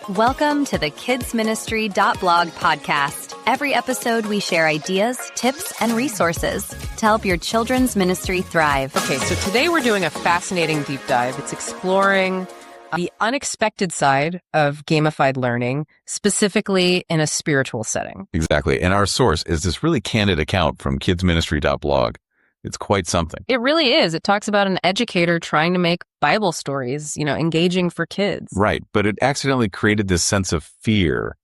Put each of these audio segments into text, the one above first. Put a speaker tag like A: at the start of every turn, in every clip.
A: Welcome to the kidsministry.blog podcast. Every episode, we share ideas, tips, and resources to help your children's ministry thrive.
B: Okay, so today we're doing a fascinating deep dive. It's exploring the unexpected side of gamified learning, specifically in a spiritual setting.
C: Exactly. And our source is this really candid account from kidsministry.blog. It's quite something.
B: It really is. It talks about an educator trying to make Bible stories, engaging for kids.
C: Right. But it accidentally created this sense of fear,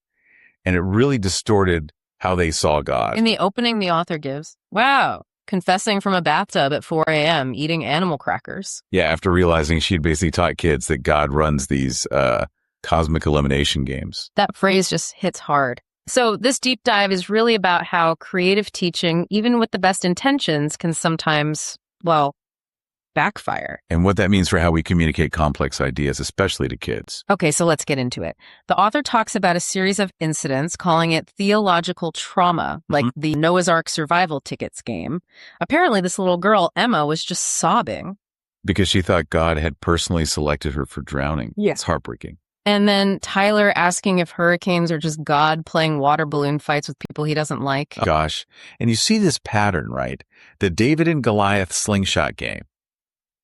C: and it really distorted how they saw God.
B: In the opening the author gives, wow, confessing from a bathtub at 4 a.m., eating animal crackers.
C: Yeah, after realizing she'd basically taught kids that God runs these cosmic elimination games.
B: That phrase just hits hard. So this deep dive is really about how creative teaching, even with the best intentions, can sometimes, backfire.
C: And what that means for how we communicate complex ideas, especially to kids.
B: Okay, so let's get into it. The author talks about a series of incidents, calling it theological trauma, like the Noah's Ark survival tickets game. Apparently, this little girl, Emma, was just sobbing.
C: Because she thought God had personally selected her for drowning.
B: Yeah.
C: It's heartbreaking.
B: And then Tyler asking if hurricanes are just God playing water balloon fights with people he doesn't like.
C: Oh, gosh. And you see this pattern, right? The David and Goliath slingshot game.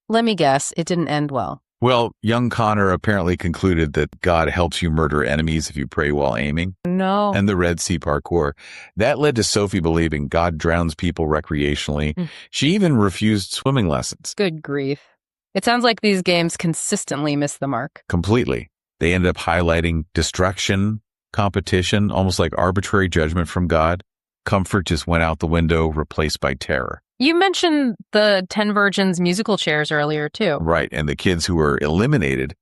B: Let me guess, it didn't end well.
C: Well, young Connor apparently concluded that God helps you murder enemies if you pray while aiming.
B: No.
C: And the Red Sea parkour. That led to Sophie believing God drowns people recreationally. She even refused swimming lessons.
B: Good grief. It sounds like these games consistently miss the mark.
C: Completely. They ended up highlighting destruction, competition, almost like arbitrary judgment from God. Comfort just went out the window, replaced by terror.
B: You mentioned the 10 Virgins musical chairs earlier, too.
C: Right. And the kids who were eliminated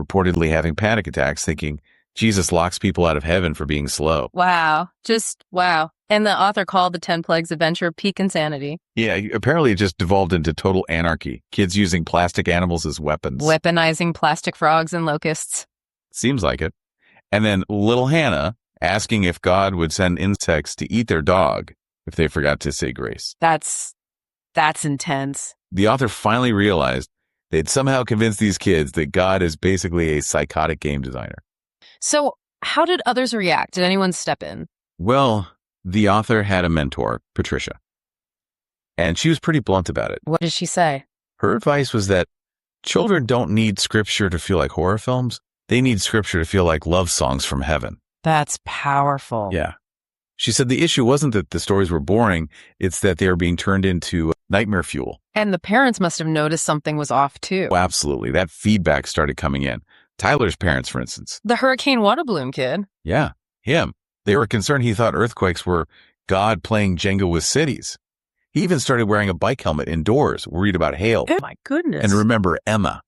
C: reportedly having panic attacks, thinking Jesus locks people out of heaven for being slow.
B: Wow. Just wow. And the author called the 10 Plagues Adventure peak insanity.
C: Yeah, apparently it just devolved into total anarchy. Kids using plastic animals as weapons.
B: Weaponizing plastic frogs and locusts.
C: Seems like it. And then little Hannah asking if God would send insects to eat their dog if they forgot to say grace.
B: That's intense.
C: The author finally realized they'd somehow convinced these kids that God is basically a psychotic game designer.
B: So how did others react? Did anyone step in?
C: Well, the author had a mentor, Patricia, and she was pretty blunt about it.
B: What did she say?
C: Her advice was that children don't need scripture to feel like horror films. They need scripture to feel like love songs from heaven.
B: That's powerful.
C: Yeah. She said the issue wasn't that the stories were boring, it's that they were being turned into nightmare fuel.
B: And the parents must have noticed something was off, too.
C: Oh, absolutely. That feedback started coming in. Tyler's parents, for instance.
B: The hurricane water balloon kid.
C: Yeah, him. They were concerned he thought earthquakes were God playing Jenga with cities. He even started wearing a bike helmet indoors, worried about hail.
B: Oh, my goodness.
C: And remember Emma,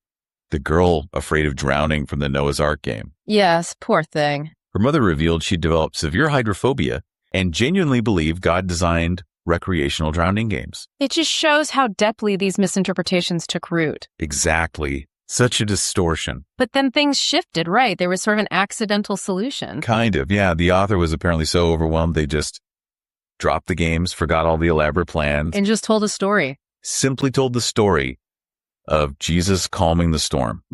C: the girl afraid of drowning from the Noah's Ark game.
B: Yes, poor thing.
C: Her mother revealed she developed severe hydrophobia and genuinely believed God designed recreational drowning games.
B: It just shows how deeply these misinterpretations took root.
C: Exactly. Such a distortion.
B: But then things shifted, right? There was sort of an accidental solution.
C: Kind of, yeah. The author was apparently so overwhelmed they just dropped the games, forgot all the elaborate plans.
B: And just told a story.
C: Simply told the story of Jesus calming the storm.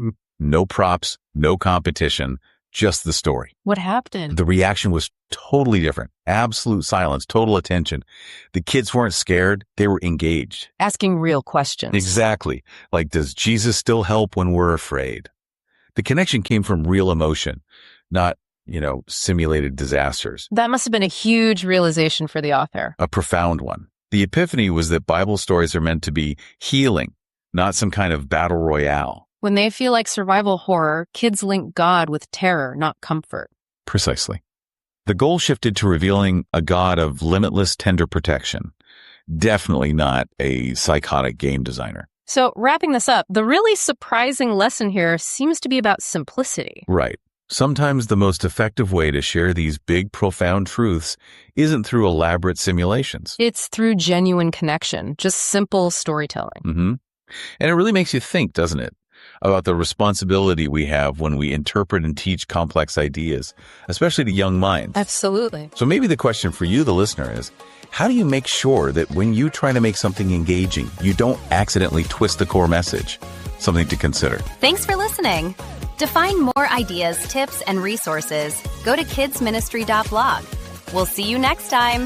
C: No props, no competition, just the story.
B: What happened?
C: The reaction was totally different. Absolute silence, total attention. The kids weren't scared. They were engaged.
B: Asking real questions.
C: Exactly. Like, does Jesus still help when we're afraid? The connection came from real emotion, not, simulated disasters.
B: That must have been a huge realization for the author.
C: A profound one. The epiphany was that Bible stories are meant to be healing, not some kind of battle royale.
B: When they feel like survival horror, kids link God with terror, not comfort.
C: Precisely. The goal shifted to revealing a God of limitless, tender protection. Definitely not a psychotic game designer.
B: So, wrapping this up, the really surprising lesson here seems to be about simplicity.
C: Right. Sometimes the most effective way to share these big, profound truths isn't through elaborate simulations.
B: It's through genuine connection, just simple storytelling.
C: And it really makes you think, doesn't it? About the responsibility we have when we interpret and teach complex ideas, especially to young minds.
B: Absolutely.
C: So maybe the question for you, the listener, is how do you make sure that when you try to make something engaging, you don't accidentally twist the core message? Something to consider.
A: Thanks for listening. To find more ideas, tips, and resources, go to kidsministry.blog. We'll see you next time.